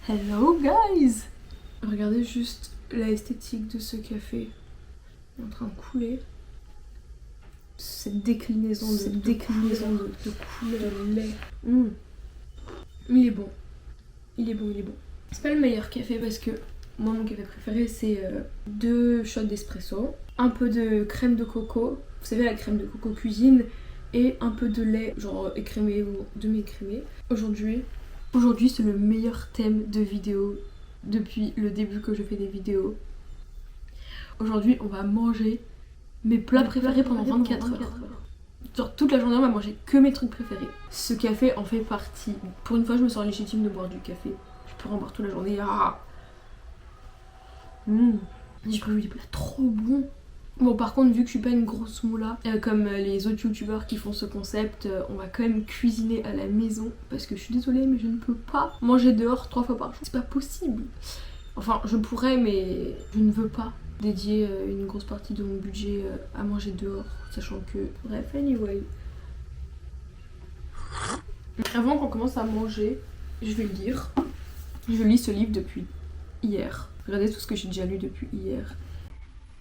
Hello guys! Regardez juste l'esthétique de ce café. Il est en train de couler. Cette déclinaison de couleur de lait. Il est bon. Il est bon. C'est pas le meilleur café parce que moi mon café préféré c'est 2 shots d'espresso, un peu de crème de coco, vous savez la crème de coco cuisine, et un peu de lait genre écrémé ou demi-écrémé. Aujourd'hui c'est le meilleur thème de vidéo depuis le début que je fais des vidéos. Aujourd'hui on va manger mes plats préférés pendant 24 heures. Genre toute la journée on va manger que mes trucs préférés. Ce café en fait partie. Pour une fois je me sens légitime de boire du café. Je peux en boire toute la journée. J'ai prévu des plats trop bons. Bon par contre vu que je suis pas une grosse moula comme les autres youtubeurs qui font ce concept, on va quand même cuisiner à la maison parce que je suis désolée mais je ne peux pas manger dehors 3 fois par jour. C'est pas possible. Enfin je pourrais mais je ne veux pas dédier une grosse partie de mon budget à manger dehors, sachant que... Bref, anyway. Avant qu'on commence à manger, je vais lire. Je lis ce livre depuis hier. Regardez tout ce que j'ai déjà lu depuis hier.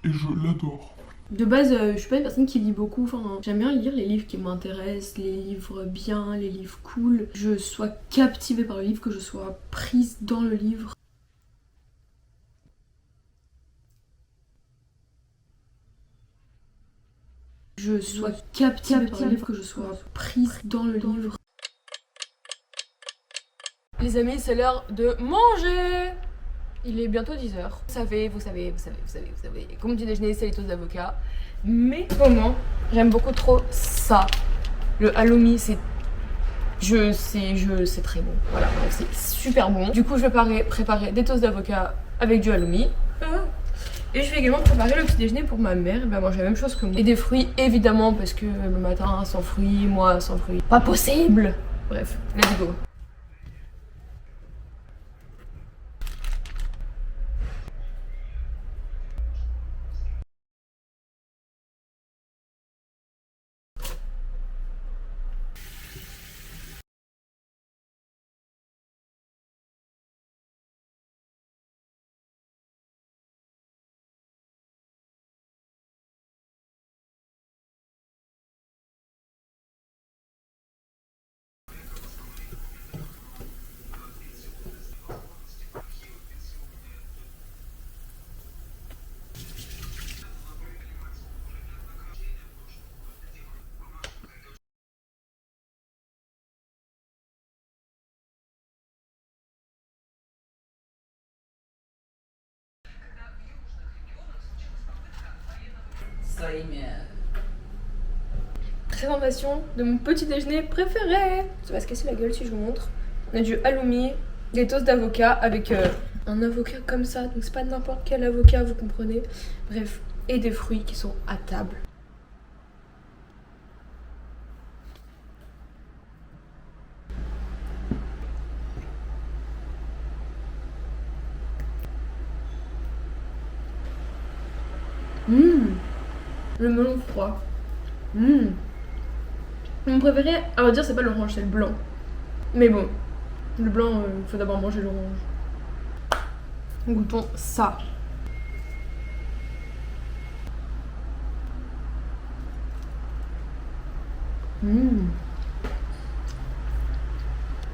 Et je l'adore. De base, je suis pas une personne qui lit beaucoup, enfin, j'aime bien lire les livres qui m'intéressent, les livres bien, les livres cool. Je sois captivée par le livre, que je sois prise dans le livre. Je sois captivée par le livre, que je sois prise dans le livre. Les amis, c'est l'heure de manger. Il est bientôt 10h. Vous savez, comme petit déjeuner, c'est les toasts d'avocat. Mais comment j'aime beaucoup trop ça. Le halloumi, c'est très bon. Voilà, c'est super bon. Du coup, je vais préparer des toasts d'avocat avec du halloumi. Et je vais également préparer le petit déjeuner pour ma mère. Elle va manger la même chose que moi. Et des fruits, évidemment, parce que le matin, sans fruits, moi, sans fruits. Pas possible! Bref, let's go. Présentation de mon petit déjeuner préféré. Ça va se casser la gueule si je vous montre. On a du halloumi, des toasts d'avocat avec un avocat comme ça. Donc c'est pas n'importe quel avocat, vous comprenez. Bref, et des fruits qui sont à table. Le melon froid. Mon préféré, à vrai dire, c'est pas l'orange, c'est le blanc. Mais bon, le blanc, faut d'abord manger l'orange. Goûtons ça.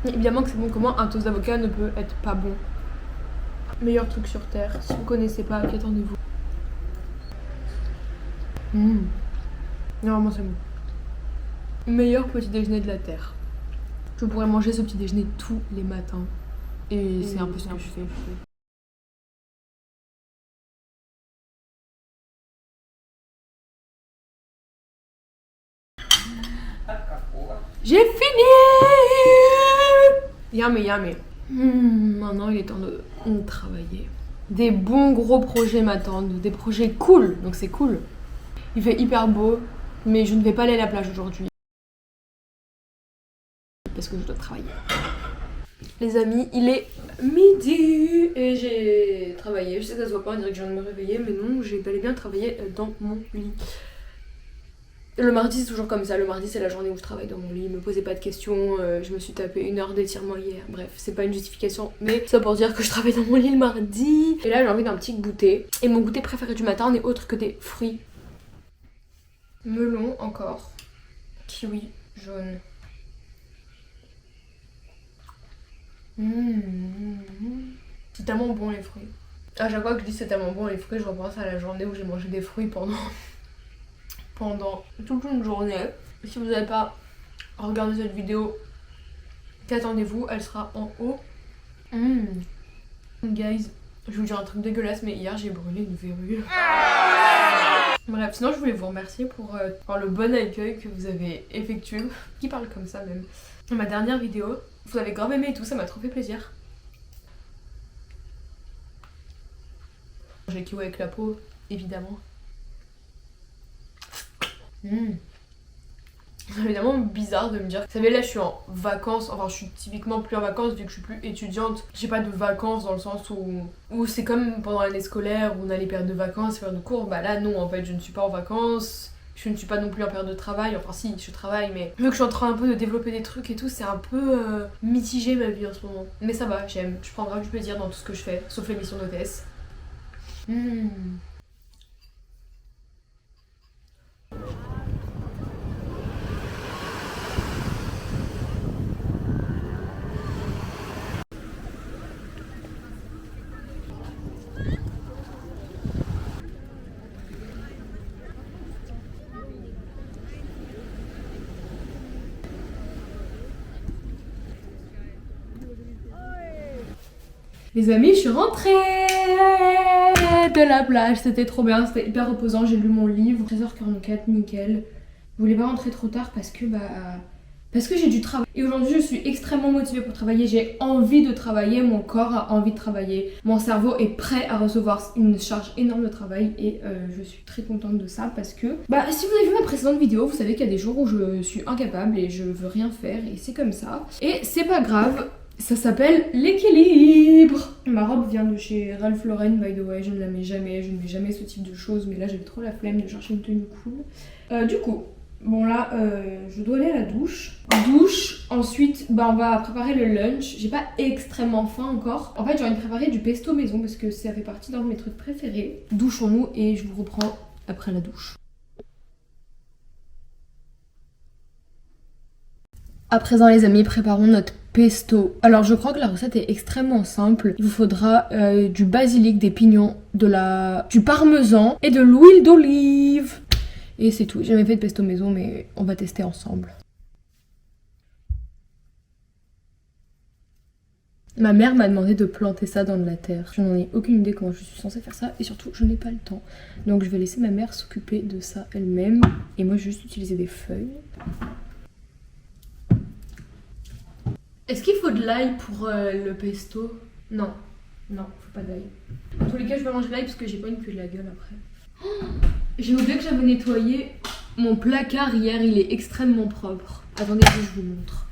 Évidemment que c'est bon, comment un toast d'avocat ne peut être pas bon. Meilleur truc sur terre, si vous connaissez pas, qu'attendez-vous? Normalement c'est bon. Meilleur petit déjeuner de la terre. Je pourrais manger ce petit déjeuner tous les matins. Et c'est un peu ce que je fais. J'ai fini! Yummy. Maintenant il est temps de travailler. Des bons gros projets m'attendent, des projets cool, donc c'est cool. Il fait hyper beau, mais je ne vais pas aller à la plage aujourd'hui. Parce que je dois travailler. Les amis, il est midi et j'ai travaillé. Je sais que ça se voit pas, on dirait que je viens de me réveiller, mais non, j'ai bel et bien travaillé dans mon lit. Le mardi c'est toujours comme ça, le mardi c'est la journée où je travaille dans mon lit, me posez pas de questions, je me suis tapé 1 heure d'étirement hier, bref c'est pas une justification mais ça pour dire que je travaille dans mon lit le mardi. Et là j'ai envie d'un petit goûter, et mon goûter préféré du matin n'est autre que des fruits. Melon encore, kiwi jaune. C'est tellement bon les fruits. À chaque fois que je dis c'est tellement bon les fruits, je repense à la journée où j'ai mangé des fruits pendant toute une journée. Si vous n'avez pas regardé cette vidéo, qu'attendez-vous, elle sera en haut. Guys, je vais vous dire un truc dégueulasse, mais hier j'ai brûlé une verrue. Bref, sinon je voulais vous remercier pour le bon accueil que vous avez effectué. Qui parle comme ça même. Ma dernière vidéo, vous avez grave aimé et tout, ça m'a trop fait plaisir. J'ai kiwi avec la peau, évidemment. C'est évidemment bizarre de me dire, vous savez là je suis en vacances, enfin je suis typiquement plus en vacances vu que je suis plus étudiante. J'ai pas de vacances dans le sens où c'est comme pendant l'année scolaire où on a les périodes de vacances, périodes de cours. Bah là non, en fait je ne suis pas en vacances, je ne suis pas non plus en période de travail, enfin si je travaille mais vu que je suis en train un peu de développer des trucs et tout, c'est un peu mitigé ma vie en ce moment. Mais ça va, j'aime, je prends grave du plaisir dans tout ce que je fais, sauf les missions d'hôtesse. Les amis, je suis rentrée de la plage, c'était trop bien, c'était hyper reposant, j'ai lu mon livre, 13h44, nickel. Je voulais pas rentrer trop tard parce que j'ai du travail. Et aujourd'hui je suis extrêmement motivée pour travailler, j'ai envie de travailler, mon corps a envie de travailler, mon cerveau est prêt à recevoir une charge énorme de travail et je suis très contente de ça parce que si vous avez vu ma précédente vidéo, vous savez qu'il y a des jours où je suis incapable et je veux rien faire et c'est comme ça. Et c'est pas grave. Ça s'appelle l'équilibre. Ma robe vient de chez Ralph Lauren, by the way, je ne la mets jamais, je ne mets jamais ce type de choses, mais là j'avais trop la flemme de chercher une tenue cool. Du coup, bon là, je dois aller à la douche. Ensuite, on va préparer le lunch. J'ai pas extrêmement faim encore. En fait, j'ai envie de préparer du pesto maison parce que ça fait partie d'un de mes trucs préférés. Douchons-nous et je vous reprends après la douche. À présent les amis, préparons notre pesto. Alors je crois que la recette est extrêmement simple. Il vous faudra du basilic, des pignons, du parmesan et de l'huile d'olive. Et c'est tout. J'ai jamais fait de pesto maison mais on va tester ensemble. Ma mère m'a demandé de planter ça dans de la terre. Je n'en ai aucune idée comment je suis censée faire ça et surtout je n'ai pas le temps. Donc je vais laisser ma mère s'occuper de ça elle-même et moi je vais juste utiliser des feuilles. Est-ce qu'il faut de l'ail pour le pesto? Non, faut pas d'ail. En tous les cas, je vais manger de l'ail parce que j'ai pas une queue de la gueule après. Oh, j'ai oublié que j'avais nettoyé mon placard hier, il est extrêmement propre. Attendez que je vous montre.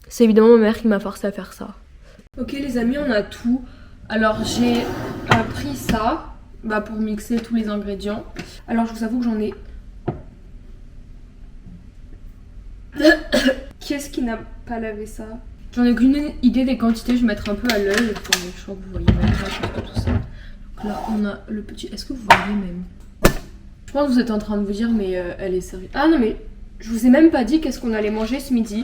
C'est évidemment ma mère qui m'a forcé à faire ça. Ok les amis, on a tout. Alors j'ai pris ça pour mixer tous les ingrédients. Alors je vous avoue que j'en ai... Qui est-ce qui n'a pas lavé ça? J'en ai aucune idée des quantités, je vais mettre un peu à l'œil. Attendez, je crois que vous voyez même pas tout ça. Donc là on a le petit... Est-ce que vous voyez même? Je pense que vous êtes en train de vous dire mais elle est sérieuse. Ah non mais je vous ai même pas dit qu'est-ce qu'on allait manger ce midi.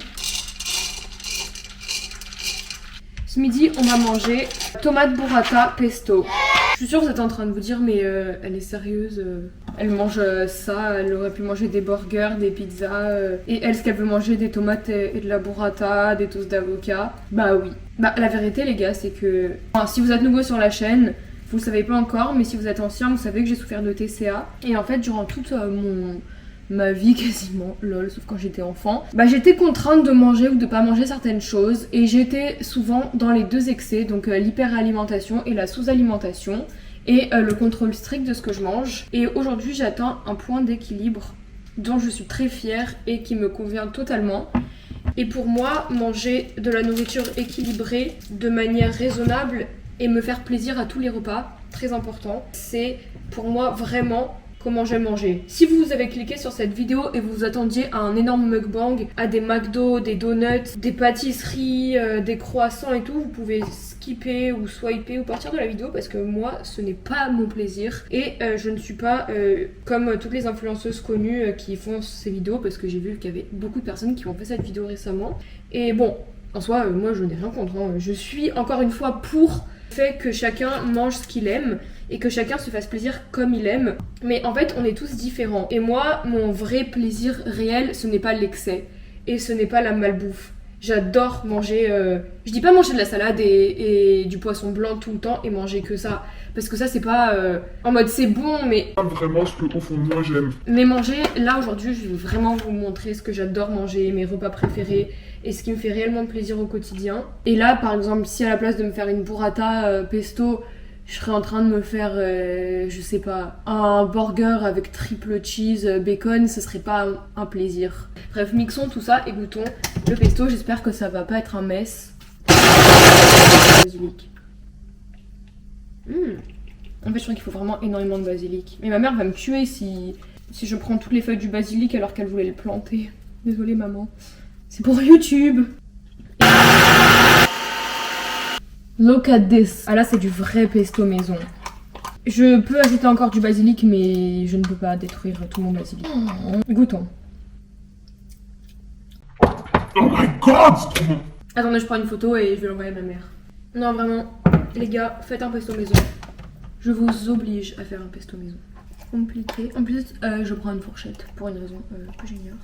Ce midi on va manger tomate burrata pesto. Je suis sûre que vous êtes en train de vous dire mais elle est sérieuse, elle mange ça, elle aurait pu manger des burgers, des pizzas, et elle, ce qu'elle veut manger, des tomates et de la burrata, des toasts d'avocat. Bah oui. La vérité les gars c'est que, si vous êtes nouveau sur la chaîne, vous le savez pas encore, mais si vous êtes ancien, vous savez que j'ai souffert de TCA. Et en fait durant toute ma vie quasiment, lol, sauf quand j'étais enfant, j'étais contrainte de manger ou de pas manger certaines choses et j'étais souvent dans les deux excès, donc l'hyperalimentation et la sous-alimentation et le contrôle strict de ce que je mange. Et aujourd'hui j'atteins un point d'équilibre dont je suis très fière et qui me convient totalement. Et pour moi, manger de la nourriture équilibrée de manière raisonnable et me faire plaisir à tous les repas, très important. C'est pour moi vraiment comment j'aime manger. Si vous avez cliqué sur cette vidéo et vous vous attendiez à un énorme mukbang, à des McDo, des donuts, des pâtisseries, des croissants et tout, vous pouvez skipper ou swiper ou partir de la vidéo parce que moi ce n'est pas mon plaisir et je ne suis pas comme toutes les influenceuses connues qui font ces vidéos parce que j'ai vu qu'il y avait beaucoup de personnes qui ont fait cette vidéo récemment et bon en soi moi je n'ai rien contre hein. Je suis encore une fois pour le fait que chacun mange ce qu'il aime et que chacun se fasse plaisir comme il aime. Mais en fait, on est tous différents. Et moi, mon vrai plaisir réel, ce n'est pas l'excès. Et ce n'est pas la malbouffe. J'adore manger... Je dis pas manger de la salade et du poisson blanc tout le temps et manger que ça. Parce que ça, c'est pas... en mode, c'est bon, mais... Pas vraiment ce que au fond de moi j'aime. Mais manger, là, aujourd'hui, je vais vraiment vous montrer ce que j'adore manger, mes repas préférés et ce qui me fait réellement plaisir au quotidien. Et là, par exemple, si à la place de me faire une burrata pesto... je serais en train de me faire, je sais pas, un burger avec triple cheese, bacon, ce serait pas un plaisir. Bref, mixons tout ça et goûtons le pesto. J'espère que ça va pas être un mess. Basilic. En fait, je crois qu'il faut vraiment énormément de basilic. Mais ma mère va me tuer si je prends toutes les feuilles du basilic alors qu'elle voulait le planter. Désolée, maman. C'est pour YouTube. Look at this. Ah là c'est du vrai pesto maison. Je peux ajouter encore du basilic mais je ne peux pas détruire tout mon basilic. Goûtons. Oh my god, c'est trop bon. Attendez, je prends une photo et je vais l'envoyer à ma mère. Non vraiment, les gars, faites un pesto maison. Je vous oblige à faire un pesto maison. Compliqué. En plus, je prends une fourchette pour une raison que j'ignore.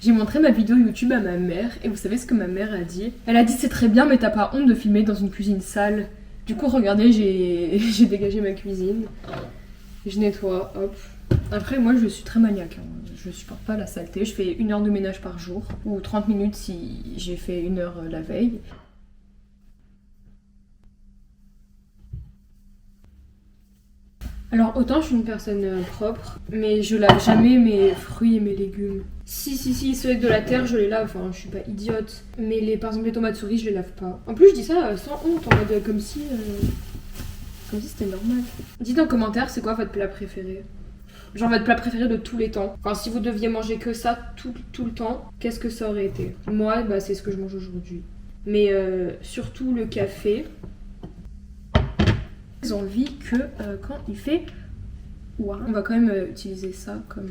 J'ai montré ma vidéo YouTube à ma mère et vous savez ce que ma mère a dit? Elle a dit c'est très bien mais t'as pas honte de filmer dans une cuisine sale. Du coup regardez j'ai dégagé ma cuisine. Je nettoie, hop. Après moi je suis très maniaque, hein. Je supporte pas la saleté. Je fais 1 heure de ménage par jour ou 30 minutes si j'ai fait 1 heure la veille. Alors autant je suis une personne propre, mais je lave jamais mes fruits et mes légumes. Si, ceux avec de la terre je les lave, enfin je suis pas idiote. Mais par exemple les tomates cerises je les lave pas. En plus je dis ça sans honte, en mode comme si c'était normal. Dites en commentaire c'est quoi votre plat préféré. Genre votre plat préféré de tous les temps. Enfin si vous deviez manger que ça tout le temps, qu'est-ce que ça aurait été? Moi bah c'est ce que je mange aujourd'hui. Mais surtout le café. J'ai envie que quand il fait ouah, on va quand même utiliser ça comme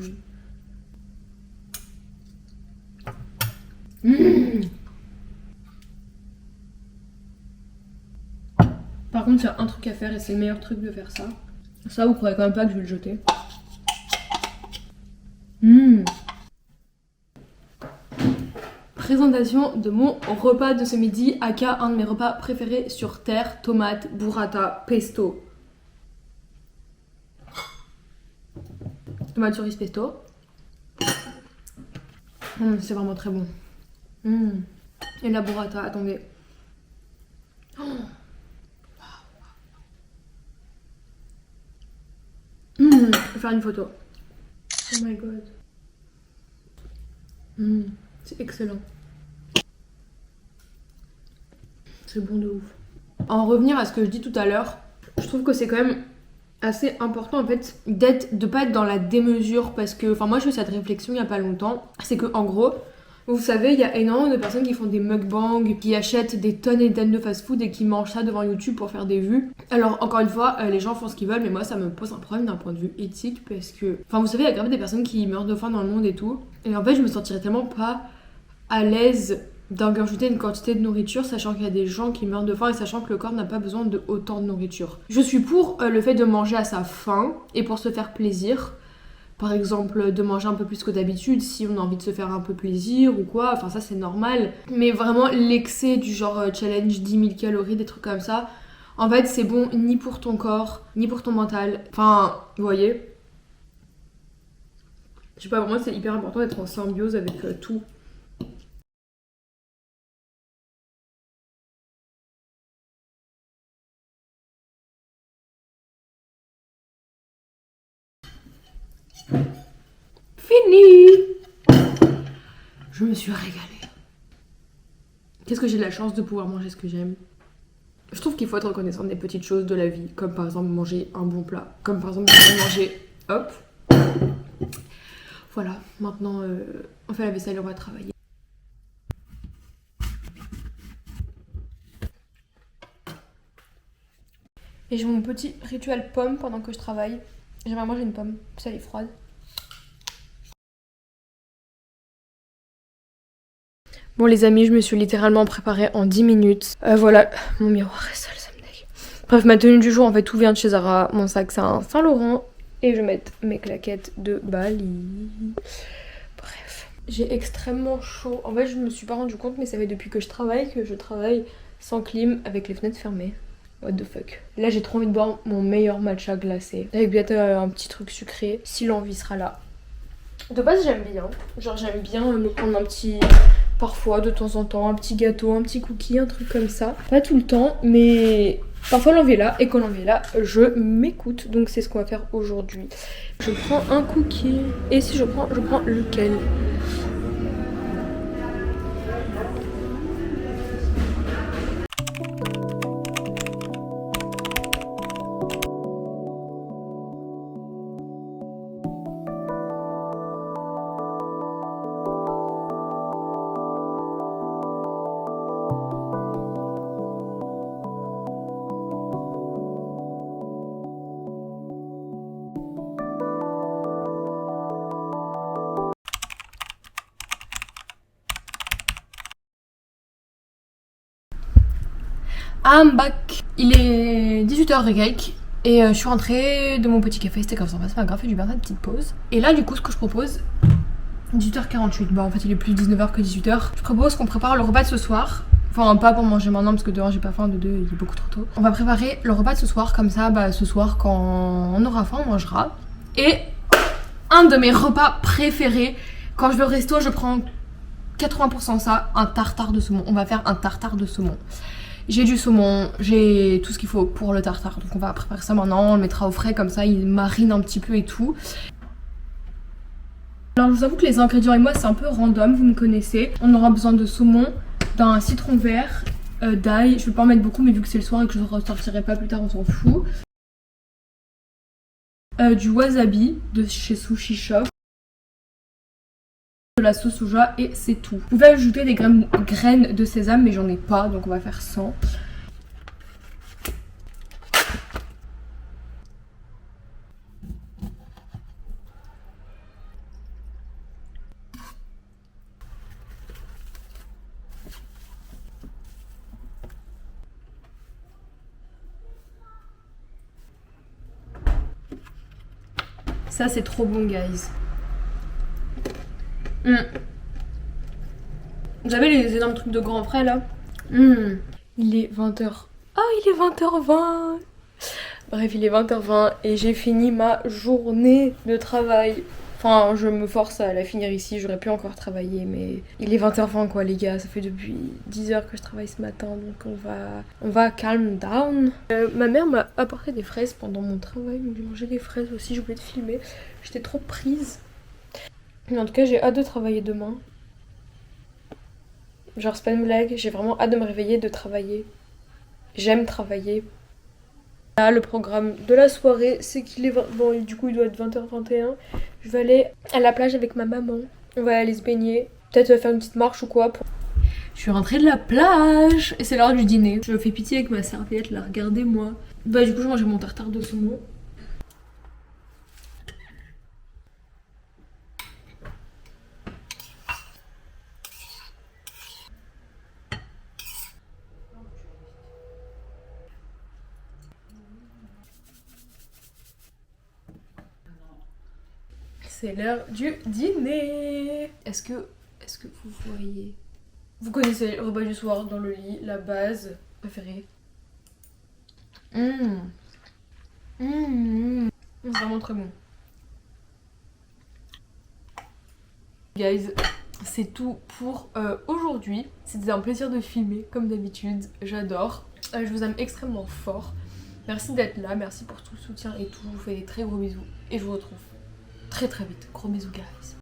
Par contre il y a un truc à faire et c'est le meilleur truc de faire ça. Ça vous croyez quand même pas que je vais le jeter. Présentation de mon repas de ce midi, aka un de mes repas préférés sur terre, tomate, burrata, pesto. Tomate cerise pesto. C'est vraiment très bon. Et la burrata, attendez. Je vais faire une photo. Oh my god. C'est excellent. C'est bon de ouf. En revenir à ce que je dis tout à l'heure, je trouve que c'est quand même assez important en fait de pas être dans la démesure parce que, enfin moi je fais cette réflexion il y a pas longtemps, c'est que en gros, vous savez, il y a énormément de personnes qui font des mukbangs, qui achètent des tonnes et des tonnes de fast-food et qui mangent ça devant YouTube pour faire des vues. Alors encore une fois, les gens font ce qu'ils veulent, mais moi ça me pose un problème d'un point de vue éthique parce que, enfin vous savez, il y a quand même des personnes qui meurent de faim dans le monde et tout, et en fait je me sentirais tellement pas à l'aise d'ingurgiter une quantité de nourriture sachant qu'il y a des gens qui meurent de faim et sachant que le corps n'a pas besoin de autant de nourriture. Je suis pour le fait de manger à sa faim et pour se faire plaisir. Par exemple, de manger un peu plus que d'habitude si on a envie de se faire un peu plaisir ou quoi, enfin ça c'est normal. Mais vraiment l'excès du genre challenge 10 000 calories, des trucs comme ça, en fait c'est bon ni pour ton corps, ni pour ton mental. Enfin, vous voyez. Je sais pas, pour moi c'est hyper important d'être en symbiose avec tout. Fini. Je me suis régalée. Qu'est-ce que j'ai de la chance de pouvoir manger ce que j'aime. Je trouve qu'il faut être reconnaissant des petites choses de la vie, comme par exemple manger un bon plat, comme par exemple manger, hop. Voilà, maintenant on fait la vaisselle et on va travailler. Et j'ai mon petit rituel pomme pendant que je travaille. J'aimerais manger une pomme, ça elle est froide. Bon les amis, je me suis littéralement préparée en 10 minutes. Voilà, mon miroir est sale, ça me dégue. Bref, ma tenue du jour, en fait, tout vient de chez Zara. Mon sac, c'est un Saint-Laurent. Et je vais mettre mes claquettes de Bali. Bref. J'ai extrêmement chaud. En fait, je me suis pas rendu compte, mais ça fait depuis que je travaille sans clim, avec les fenêtres fermées. What the fuck. Là, j'ai trop envie de boire mon meilleur matcha glacé. Avec peut-être un petit truc sucré, si l'envie sera là. De base, j'aime bien. Genre, j'aime bien me prendre un petit... Parfois, de temps en temps, un petit gâteau, un petit cookie, un truc comme ça. Pas tout le temps, mais parfois l'envie est là. Et quand l'envie est là, je m'écoute. Donc c'est ce qu'on va faire aujourd'hui. Je prends un cookie. Et si je prends lequel ? I'm back. Il est 18h et je suis rentrée de mon petit café, c'était grave sympa, ça m'a grave fait du bien cette petite pause. Et là du coup ce que je propose, 18h48, bah en fait il est plus 19h que 18h. Je propose qu'on prépare le repas de ce soir. Enfin pas pour manger maintenant parce que dehors j'ai pas faim, de deux il est beaucoup trop tôt. On va préparer le repas de ce soir, comme ça bah ce soir quand on aura faim on mangera. Et un de mes repas préférés, quand je vais au resto je prends 80% ça, un tartare de saumon. On va faire un tartare de saumon. J'ai du saumon, j'ai tout ce qu'il faut pour le tartare. Donc on va préparer ça maintenant, on le mettra au frais comme ça, il marine un petit peu et tout. Alors je vous avoue que les ingrédients et moi c'est un peu random, vous me connaissez. On aura besoin de saumon, d'un citron vert, d'ail. Je vais pas en mettre beaucoup mais vu que c'est le soir et que je ne ressortirai pas plus tard on s'en fout. Du wasabi de chez Sushi Shop. De la sauce soja et c'est tout. Vous pouvez ajouter des graines de sésame mais j'en ai pas donc on va faire sans. Ça c'est trop bon guys. Vous avez les énormes trucs de grands frais là. Il est 20h. Oh il est 20h20. Bref il est 20h20 et j'ai fini ma journée de travail. Enfin je me force à la finir ici, j'aurais pu encore travailler mais il est 20h20 quoi les gars. Ça fait depuis 10h que je travaille ce matin donc on va calm down. Ma mère m'a apporté des fraises pendant mon travail, donc j'ai mangé des fraises aussi, j'ai oublié de filmer. J'étais trop prise. Mais en tout cas j'ai hâte de travailler demain. Genre c'est pas une blague, j'ai vraiment hâte de me réveiller, de travailler. J'aime travailler. Là le programme de la soirée c'est qu'il est... Bon du coup il doit être 20h21. Je vais aller à la plage avec ma maman. On va aller se baigner. Peut-être faire une petite marche ou quoi. Je suis rentrée de la plage et c'est l'heure du dîner. Je me fais pitié avec ma serviette là, regardez-moi. Bah du coup je mange mon tartare de saumon. C'est l'heure du dîner. Est-ce que vous voyez? Vous connaissez le repas du soir dans le lit, la base préférée. C'est vraiment très bon. Guys, c'est tout pour aujourd'hui. C'était un plaisir de filmer comme d'habitude, j'adore. Je vous aime extrêmement fort. Merci d'être là, merci pour tout le soutien et tout. Je vous fais des très gros bisous et je vous retrouve très vite. Gros bisous guys.